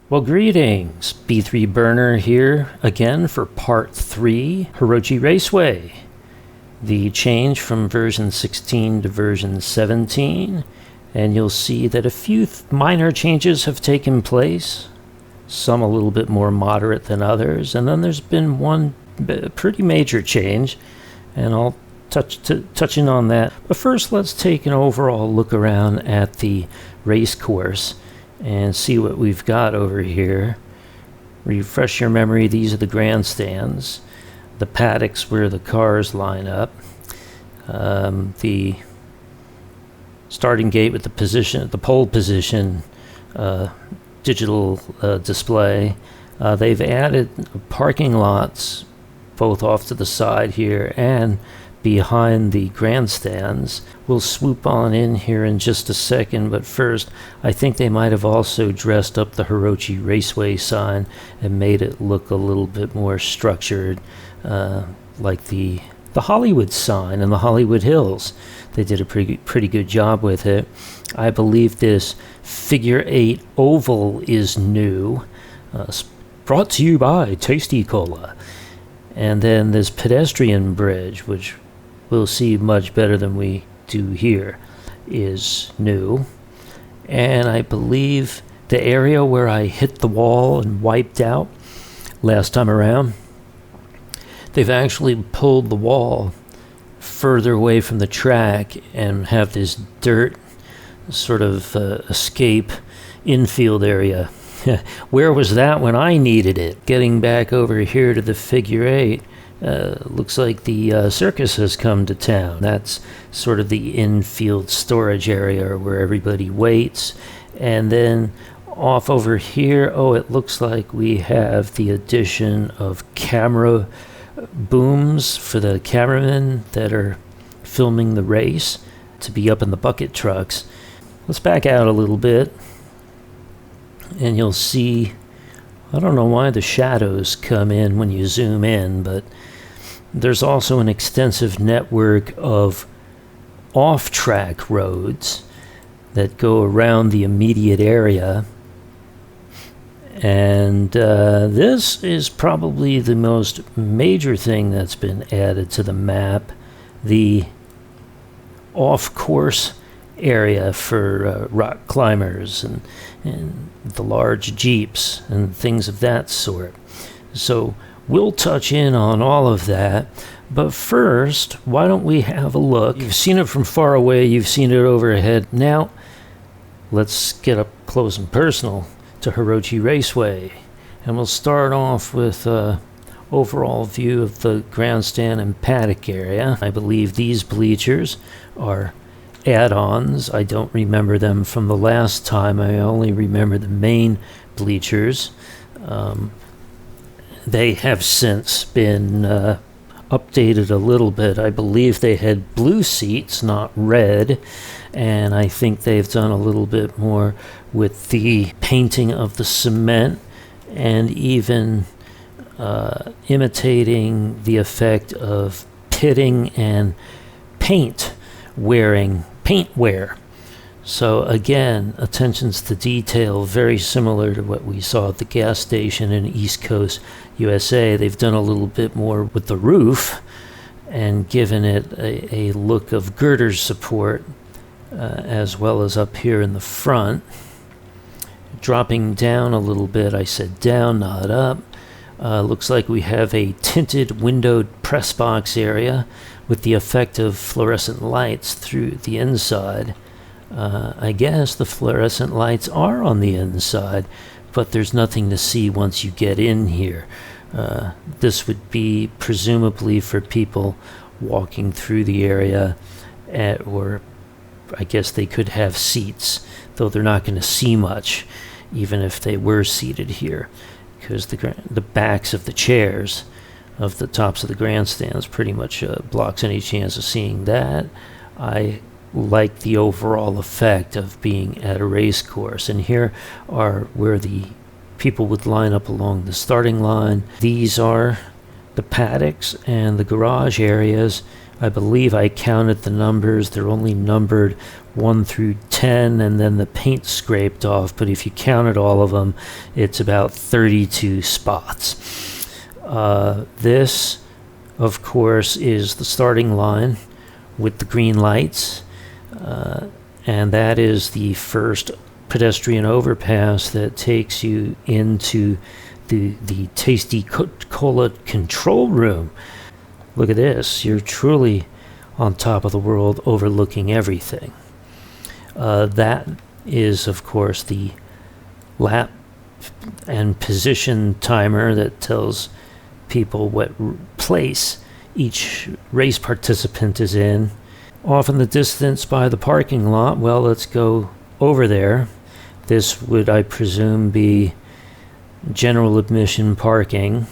Well, greetings. B3 Burner here again for part 3, Hirochi Raceway. The change from version 16 to version 17, and you'll see that a few minor changes have taken place, some a little bit more moderate than others, and then there's been one pretty major change, and I'll touch in on that. But first, let's take an overall look around at the race course and see what we've got over here. Refresh your memory, these are the grandstands, the paddocks where the cars line up, the starting gate with the pole position digital display. They've added parking lots both off to the side here and behind the grandstands. We'll swoop on in here in just a second, but first I think they might have also dressed up the Hirochi Raceway sign and made it look a little bit more structured, like the Hollywood sign in the Hollywood Hills. They did a pretty good job with it. I believe this figure 8 oval is new, brought to you by Tasty Cola. And then this pedestrian bridge, which we'll see much better than we do here, is new. And I believe the area where I hit the wall and wiped out last time around, they've actually pulled the wall further away from the track and have this dirt sort of escape infield area. Where was that when I needed it? Getting back over here to the figure 8, looks like the circus has come to town. That's sort of the infield storage area where everybody waits. And then off over here, it looks like we have the addition of camera booms for the cameramen that are filming the race to be up in the bucket trucks. Let's back out a little bit, and you'll see, I don't know why the shadows come in when you zoom in, but there's also an extensive network of off-track roads that go around the immediate area. And this is probably the most major thing that's been added to the map, the off-course area for rock climbers and the large jeeps and things of that sort. So we'll touch in on all of that, but first, why don't we have a look? You've seen it from far away, you've seen it overhead. Now let's get up close and personal to Hirochi Raceway, and we'll start off with overall view of the grandstand and paddock area. I believe these bleachers are add-ons. I don't remember them from the last time. I only remember the Maine bleachers. They have since been updated a little bit. I believe they had blue seats, not red, and I think they've done a little bit more with the painting of the cement and even imitating the effect of pitting and paint wear. So again, attentions to detail, very similar to what we saw at the gas station in East Coast, USA. They've done a little bit more with the roof and given it a look of girder support, as well as up here in the front. Dropping down a little bit, I said down, not up. Looks like we have a tinted windowed press box area with the effect of fluorescent lights through the inside. I guess the fluorescent lights are on the inside, but there's nothing to see once you get in here. This would be presumably for people walking through the area, or I guess they could have seats, though they're not going to see much, even if they were seated here, because the backs of the chairs of the tops of the grandstands pretty much blocks any chance of seeing that. I like the overall effect of being at a race course, and here are where the people would line up along the starting line. These are the paddocks and the garage areas I believe I counted the numbers. They're only numbered 1 through 10, and then the paint scraped off. But if you counted all of them, it's about 32 spots. This, of course, is the starting line with the green lights. And that is the first pedestrian overpass that takes you into the Tasty Cola control room. Look at this. You're truly on top of the world, overlooking everything. That is, of course, the lap and position timer that tells people what place each race participant is in. Off in the distance by the parking lot, well, let's go over there. This would, I presume, be general admission parking.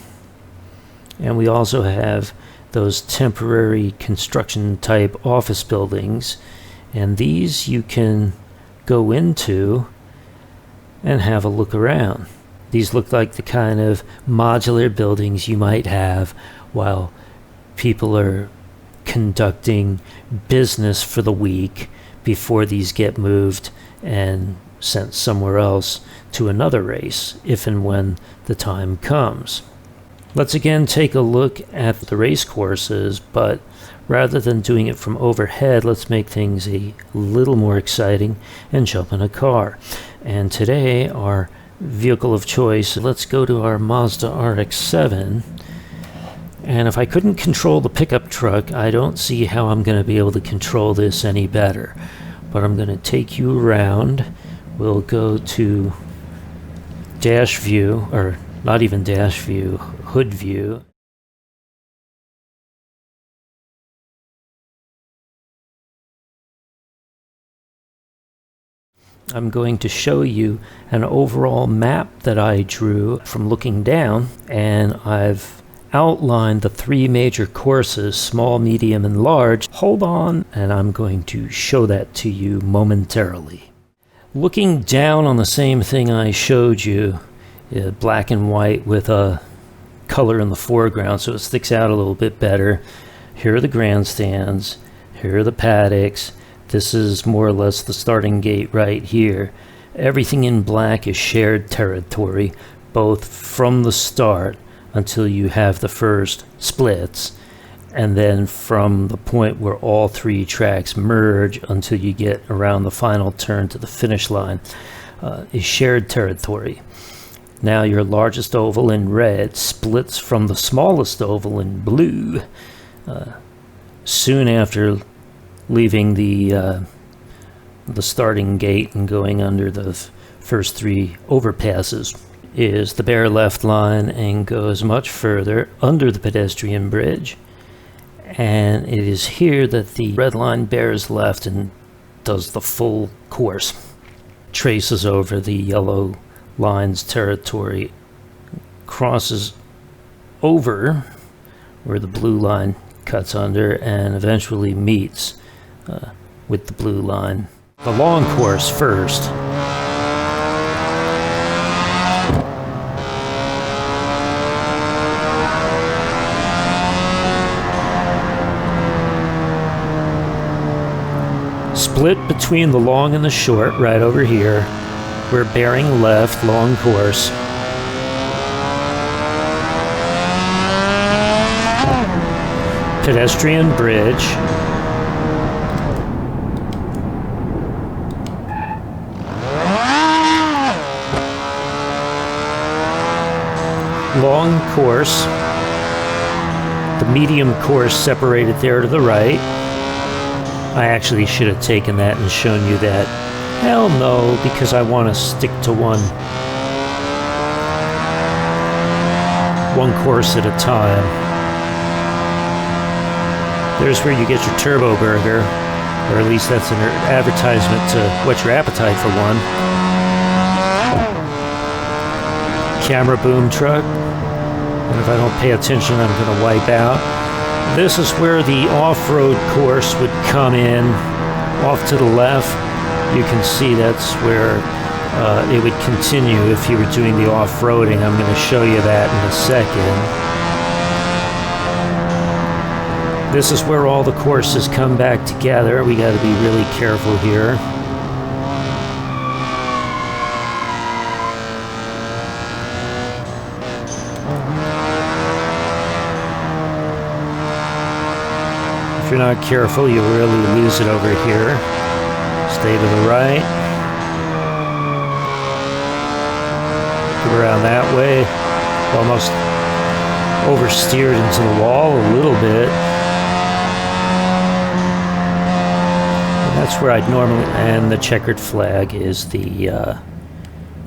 And we also have those temporary construction type office buildings. And these you can go into and have a look around. These look like the kind of modular buildings you might have while people are conducting business for the week before these get moved and sent somewhere else to another race, if and when the time comes. Let's again take a look at the race courses, but rather than doing it from overhead, let's make things a little more exciting and jump in a car. And today, our vehicle of choice, let's go to our Mazda RX-7. And if I couldn't control the pickup truck, I don't see how I'm going to be able to control this any better. But I'm going to take you around. We'll go to dash view, or not even dash view, hood view. I'm going to show you an overall map that I drew from looking down, and I've outlined the 3 major courses, small, medium, and large. Hold on, and I'm going to show that to you momentarily. Looking down on the same thing I showed you, black and white with a color in the foreground so it sticks out a little bit better. Here are the grandstands, here are the paddocks. This is more or less the starting gate right here. Everything in black is shared territory, both from the start until you have the first splits, and then from the point where all 3 tracks merge until you get around the final turn to the finish line is shared territory. Now your largest oval in red splits from the smallest oval in blue soon after leaving the starting gate and going under the first 3 overpasses. Is the bare left line and goes much further under the pedestrian bridge, and it is here that the red line bears left and does the full course, traces over the yellow line's territory, crosses over where the blue line cuts under, and eventually meets with the blue line. The long course first. Split between the long and the short right over here. We're bearing left, long course. Pedestrian bridge. Long course. The medium course separated there to the right. I actually should have taken that and shown you that. Hell no, because I want to stick to one course at a time. There's where you get your turbo burger, or at least that's an advertisement to whet your appetite for one. Camera boom truck, and if I don't pay attention, I'm going to wipe out. This is where the off-road course would come in. Off to the left, you can see that's where it would continue if you were doing the off-roading. I'm going to show you that in a second. This is where all the courses come back together. We got to be really careful here. If you're not careful, you'll really lose it over here. Stay to the right. Go around that way. Almost oversteered into the wall a little bit. And that's where I'd normally... And the checkered flag is the...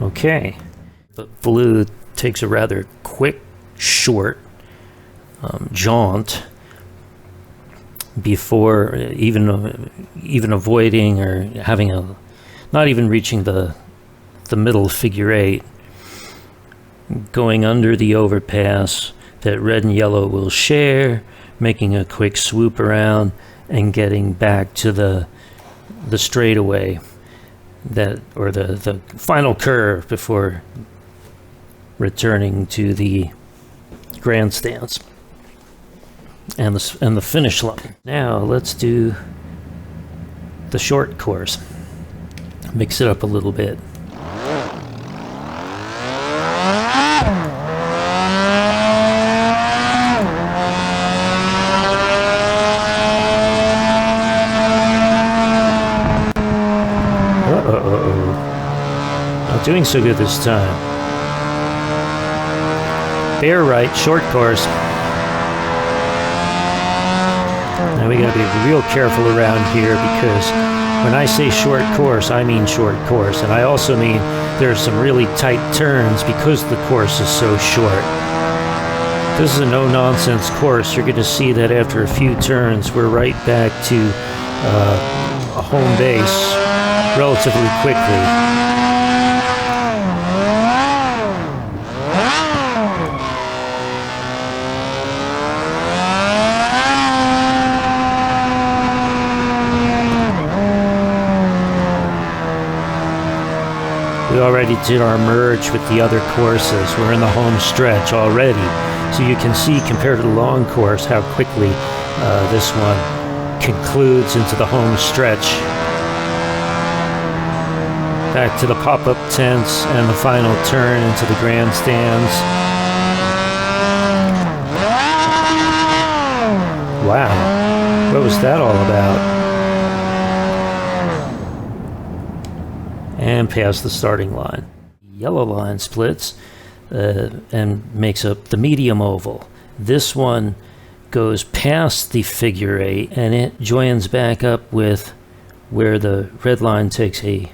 okay. The blue takes a rather quick, short jaunt before even avoiding or having a... not even reaching the middle figure eight. Going under the overpass that red and yellow will share, making a quick swoop around and getting back to the straightaway, that, or the final curve before returning to the grandstands and the finish line. Now let's do the short course. Mix it up a little bit. Not doing so good this time. Bear right, short course. Now we gotta be real careful around here, because when I say short course, I mean short course. And I also mean there are some really tight turns because the course is so short. This is a no-nonsense course. You're gonna see that after a few turns, we're right back to a home base relatively quickly. We already did our merge with the other courses. We're in the home stretch already. So you can see, compared to the long course, how quickly this one concludes into the home stretch. Back to the pop-up tents and the final turn into the grandstands. Wow, what was that all about? And past the starting line. Yellow line splits and makes up the medium oval. This one goes past the figure eight and it joins back up with where the red line takes a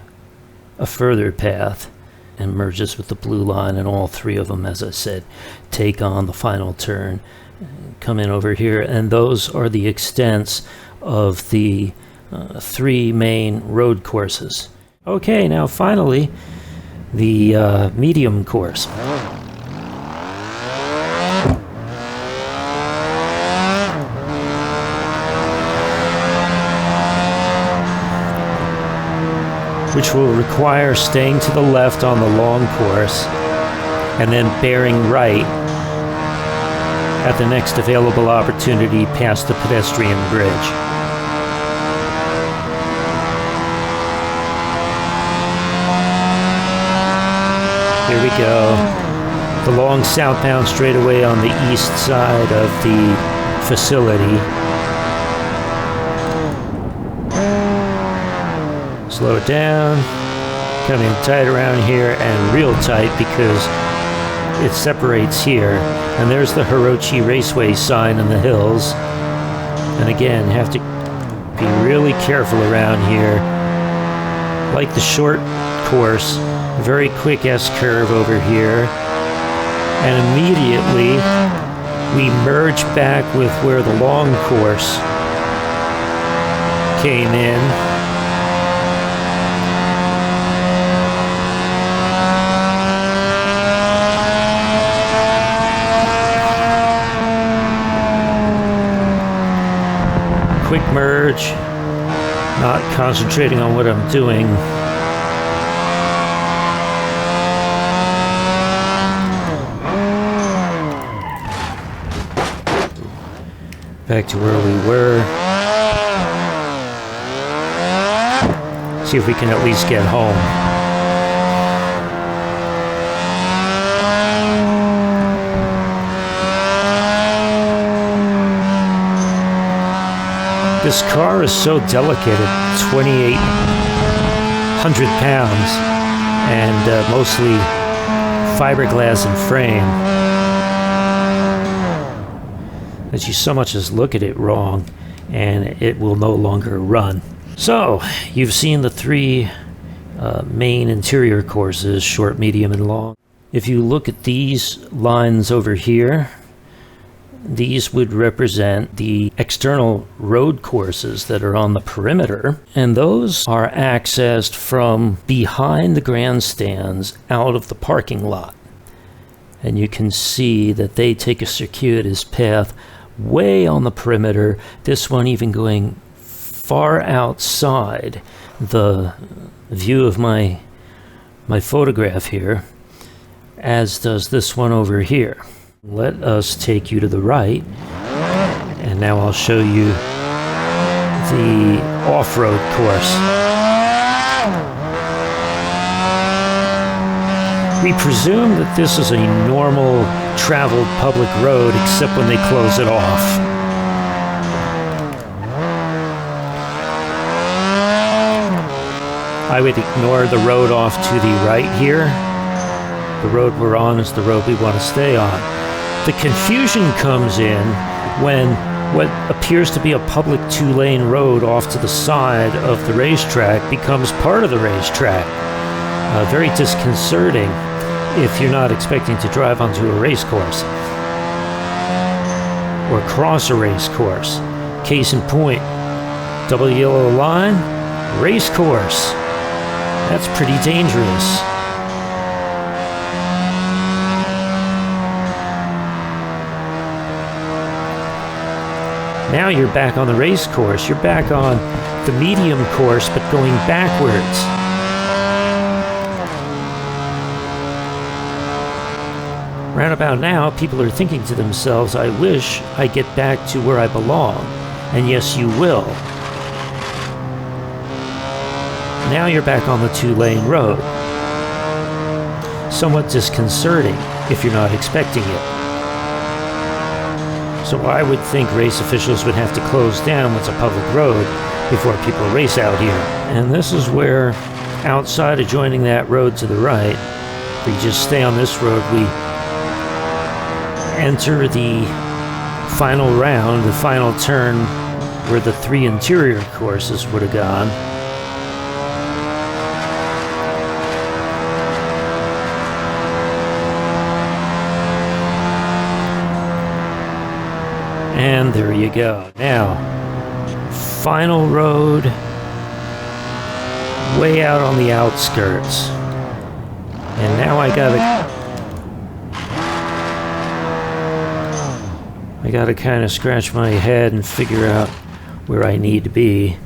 further path and merges with the blue line, and all three of them, as I said, take on the final turn, come in over here, and those are the extents of the three main road courses. Okay, now finally, the medium course. Which will require staying to the left on the long course and then bearing right at the next available opportunity past the pedestrian bridge. Here we go. The long southbound straightaway on the east side of the facility. Slow it down, coming tight around here and real tight because it separates here. And there's the Hirochi Raceway sign in the hills. And again, have to be really careful around here. Like the short course, very quick S-curve over here. And immediately we merge back with where the long course came in. Quick merge, not concentrating on what I'm doing. Back to where we were. See if we can at least get home. This car is so delicate at 2,800 pounds and mostly fiberglass and frame that you so much as look at it wrong and it will no longer run. So you've seen the three main interior courses, short, medium, and long. If you look at these lines over here, these would represent the external road courses that are on the perimeter, and those are accessed from behind the grandstands out of the parking lot. And you can see that they take a circuitous path way on the perimeter, this one even going far outside the view of my photograph here, as does this one over here. Let us take you to the right, and now I'll show you the off-road course. We presume that this is a normal traveled public road, except when they close it off. I would ignore the road off to the right here. The road we're on is the road we want to stay on. The confusion comes in when what appears to be a public two-lane road off to the side of the racetrack becomes part of the racetrack. Very disconcerting if you're not expecting to drive onto a race course or cross a race course. Case in point, double yellow line, race course. That's pretty dangerous. Now you're back on the race course. You're back on the medium course, but going backwards. Round about now, people are thinking to themselves, I wish I get back to where I belong. And yes, you will. Now you're back on the two-lane road. Somewhat disconcerting if you're not expecting it. So I would think race officials would have to close down what's a public road before people race out here. And this is where, outside adjoining that road to the right, if we just stay on this road, we enter the final round, the final turn, where the three interior courses would have gone. And there you go. Now, final road, way out on the outskirts. And now I gotta kind of scratch my head and figure out where I need to be.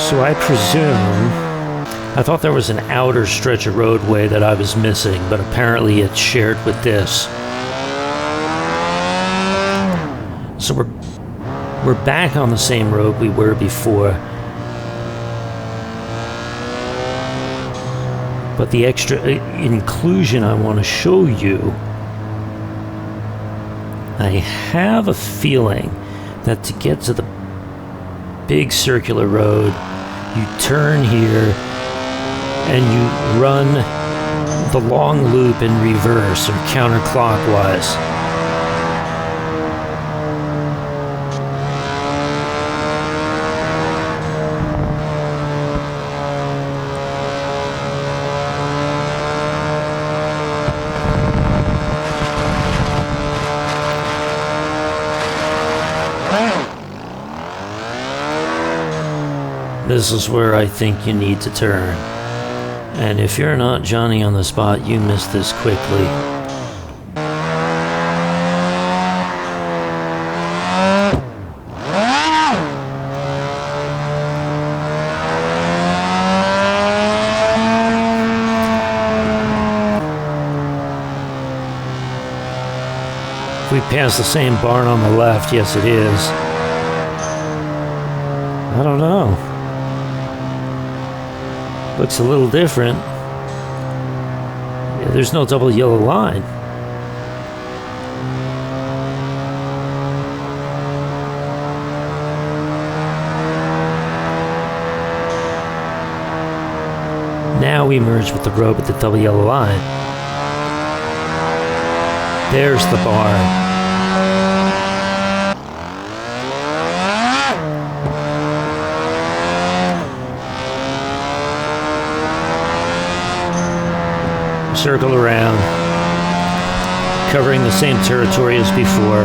So I presume, I thought there was an outer stretch of roadway that I was missing, but apparently it's shared with this. So we're back on the same road we were before. But the extra inclusion I want to show you, I have a feeling that to get to the big circular road, you turn here and you run the long loop in reverse or counterclockwise. This is where I think you need to turn. And if you're not Johnny on the spot, you miss this quickly. we pass the same barn on the left. Yes, it is. I don't know. Looks a little different. Yeah, there's no double yellow line. Now we merge with the road with the double yellow line. There's the barn. Circle around, covering the same territory as before.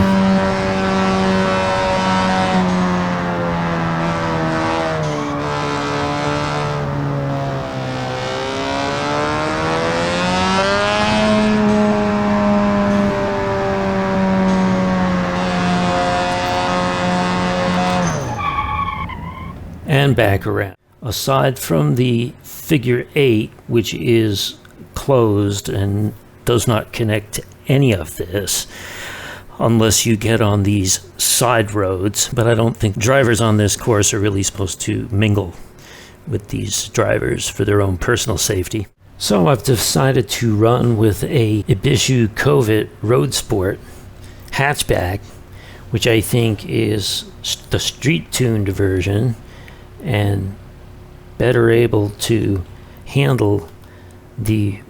And back around. Aside from the figure 8, which is closed and does not connect to any of this unless you get on these side roads, but I don't think drivers on this course are really supposed to mingle with these drivers for their own personal safety. So I've decided to run with a Ibishu Covet Road Sport hatchback, which I think is the street-tuned version and better able to handle the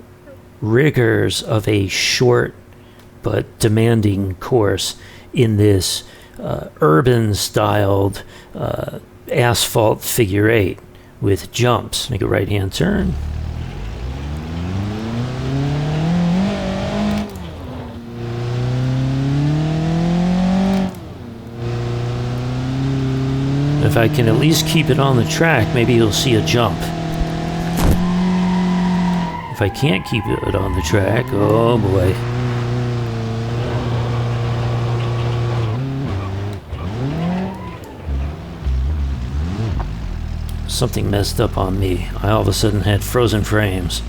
rigors of a short but demanding course in this urban styled asphalt figure 8 with jumps. Make a right hand turn. If I can at least keep it on the track, maybe you'll see a jump. If I can't keep it on the track, oh boy. Something messed up on me. I all of a sudden had frozen frames.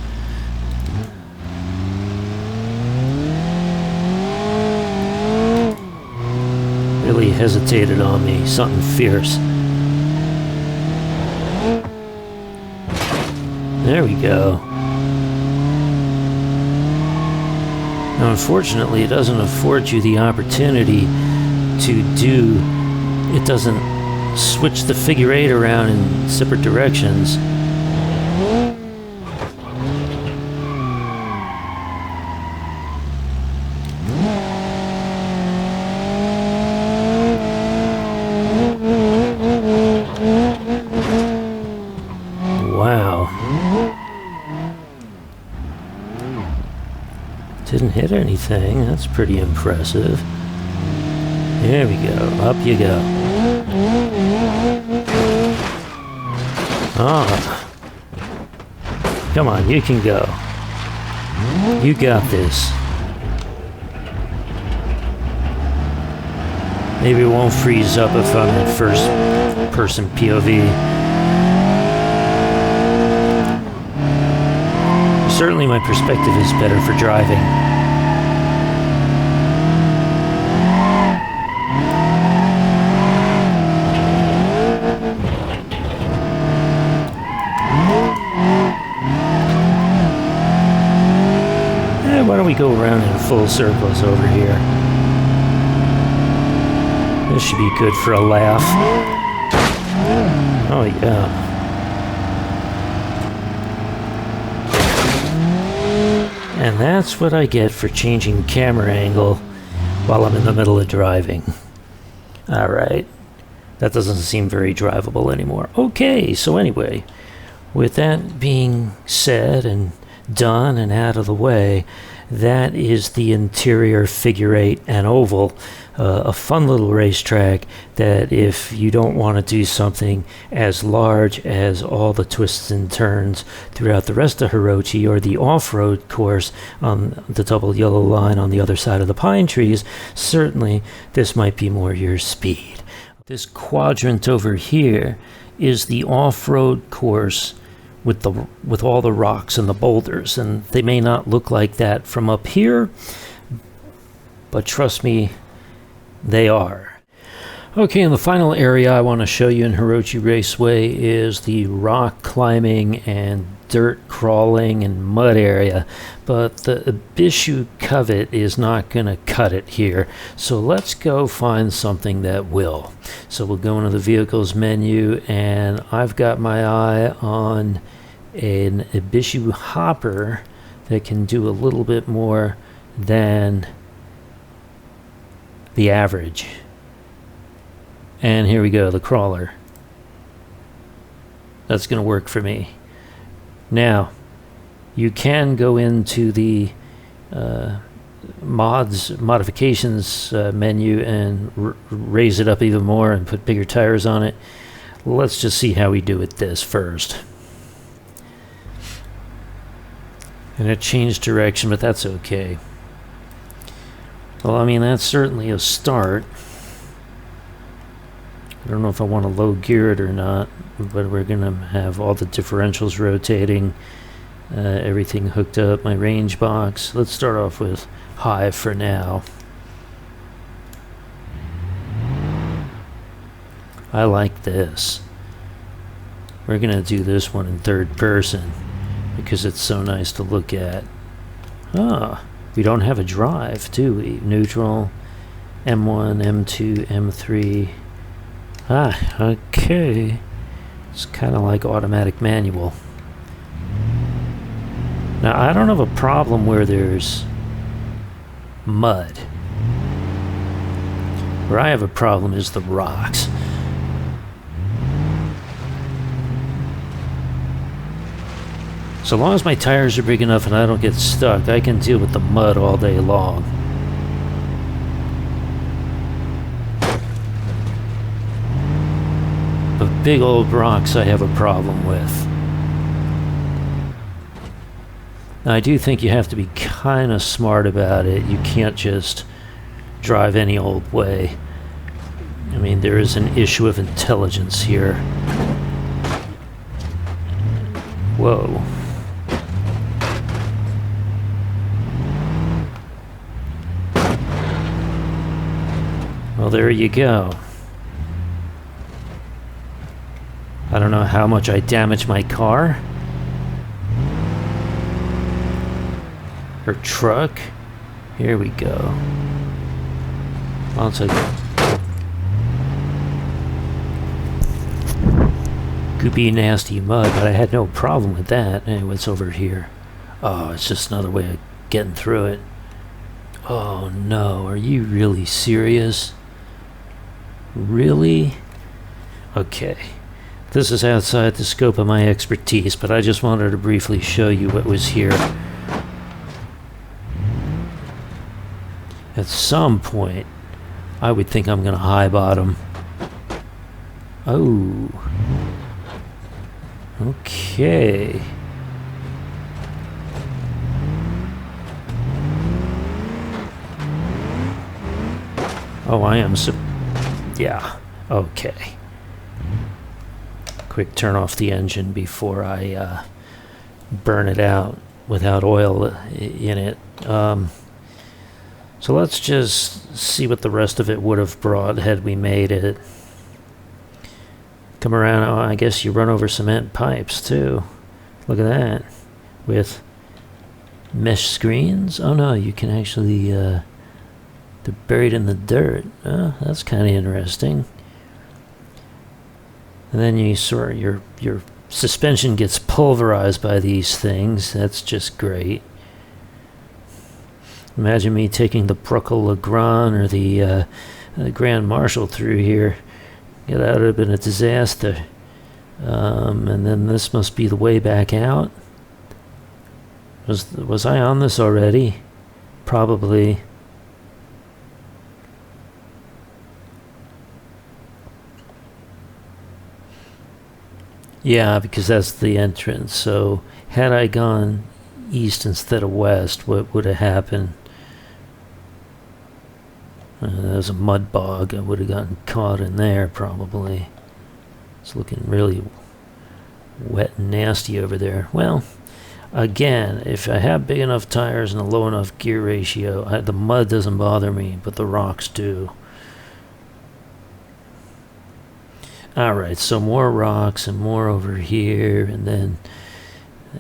Really hesitated on me, something fierce. There we go. Now, unfortunately, it doesn't afford you the opportunity to do, it doesn't switch the figure 8 around in separate directions. Wow. Didn't hit anything. That's pretty impressive. There we go. Up you go. Ah. Come on, you can go. You got this. Maybe it won't freeze up if I'm in first person POV. Certainly my perspective is better for driving. Why don't we go around in full circles over here? This should be good for a laugh. Oh yeah. And that's what I get for changing camera angle while I'm in the middle of driving. Alright. That doesn't seem very drivable anymore. Okay, so anyway, with that being said and done and out of the way, that is the interior figure 8 and oval. A fun little racetrack that if you don't want to do something as large as all the twists and turns throughout the rest of Hirochi or the off-road course on the double yellow line on the other side of the pine trees, certainly this might be more your speed. This quadrant over here is the off-road course with all the rocks and the boulders, and they may not look like that from up here, but trust me, they are. Okay, and the final area I want to show you in Hirochi Raceway is the rock climbing and dirt crawling and mud area, but the Ibishu Covet is not going to cut it here, so let's go find something that will. So we'll go into the vehicles menu, and I've got my eye on an Ibishu hopper that can do a little bit more than the average. And here we go, the crawler. That's going to work for me. Now, you can go into the modifications menu and raise it up even more and put bigger tires on it. Let's just see how we do with this first. And it changed direction, but that's okay. Well, I mean, that's certainly a start. I don't know if I want to low gear it or not, but we're going to have all the differentials rotating, everything hooked up, my range box. Let's start off with high for now. I like this. We're going to do this one in third person because it's so nice to look at. Ah, we don't have a drive, do we? Neutral, M1, M2, M3. Ah, okay. It's kind of like automatic manual. Now, I don't have a problem where there's mud. Where I have a problem is the rocks. So long as my tires are big enough and I don't get stuck, I can deal with the mud all day long. But big old rocks I have a problem with. Now, I do think you have to be kind of smart about it. You can't just drive any old way. I mean, there is an issue of intelligence here. Whoa. Well, there you go. I don't know how much I damaged my car. Or truck. Here we go. I'll take goopy, nasty mud, but I had no problem with that. Anyway, what's over here? Oh, it's just another way of getting through it. Oh no, are you really serious? Really? Okay. This is outside the scope of my expertise, but I just wanted to briefly show you what was here. At some point, I would think I'm going to high bottom. Oh. Okay. Oh, I am yeah. Okay. Quick turn off the engine before I burn it out without oil in it. So let's just see what the rest of it would have brought had we made it. Come around. Oh, I guess you run over cement pipes too. Look at that. With mesh screens. Oh no, you can actually they're buried in the dirt. Oh, that's kind of interesting. And then you sort of, your suspension gets pulverized by these things. That's just great. Imagine me taking the Bruckle Legrand or the Grand Marshal through here. Yeah, that would have been a disaster. And then this must be the way back out. Was I on this already? Probably. Yeah, because that's the entrance. So had I gone east instead of west, what would have happened? There's a mud bog. I would have gotten caught in there probably. It's looking really wet and nasty over there. Well, Again, if I have big enough tires and a low enough gear ratio, the mud doesn't bother me, but the rocks do. Alright, so more rocks and more over here, and then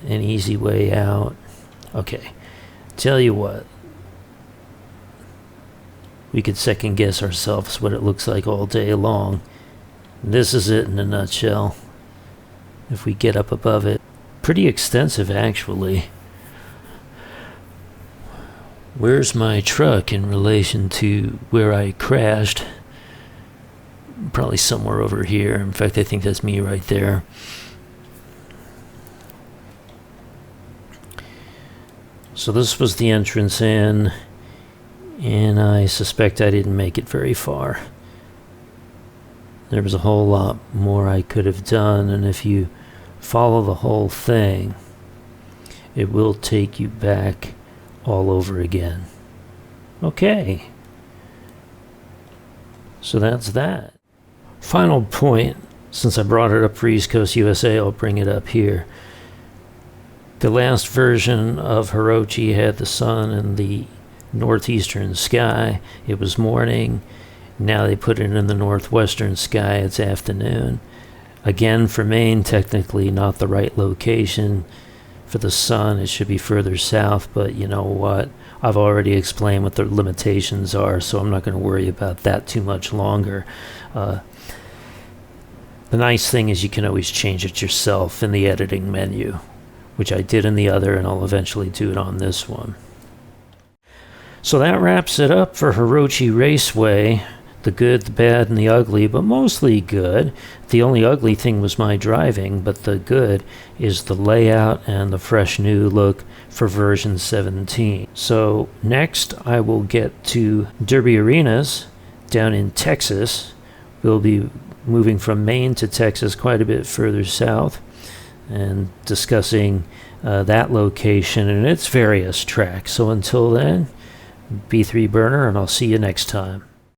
an easy way out. Okay, tell you what. We could second guess ourselves what it looks like all day long. This is it in a nutshell. If we get up above it. Pretty extensive, actually. Where's my truck in relation to where I crashed? Probably somewhere over here. In fact, I think that's me right there. So this was the entrance in, and I suspect I didn't make it very far. There was a whole lot more I could have done, and if you follow the whole thing, it will take you back all over again. Okay. So that's that. Final point, since I brought it up for East Coast USA, I'll bring it up here. The last version of Hirochi had the sun in the northeastern sky. It was morning. Now they put it in the northwestern sky. It's afternoon. Again, for Maine, technically not the right location for the sun. It should be further south, but you know what? I've already explained what the limitations are, so I'm not going to worry about that too much longer. The nice thing is you can always change it yourself in the editing menu, which I did in the other, and I'll eventually do it on this one. So that wraps it up for Hirochi Raceway. The good, the bad, and the ugly, but mostly good. The only ugly thing was my driving, but the good is the layout and the fresh new look for version 17. So next I will get to Derby Arenas down in Texas. We'll be moving from Maine to Texas, quite a bit further south, and discussing that location and its various tracks. So until then, B3 Burner, and I'll see you next time.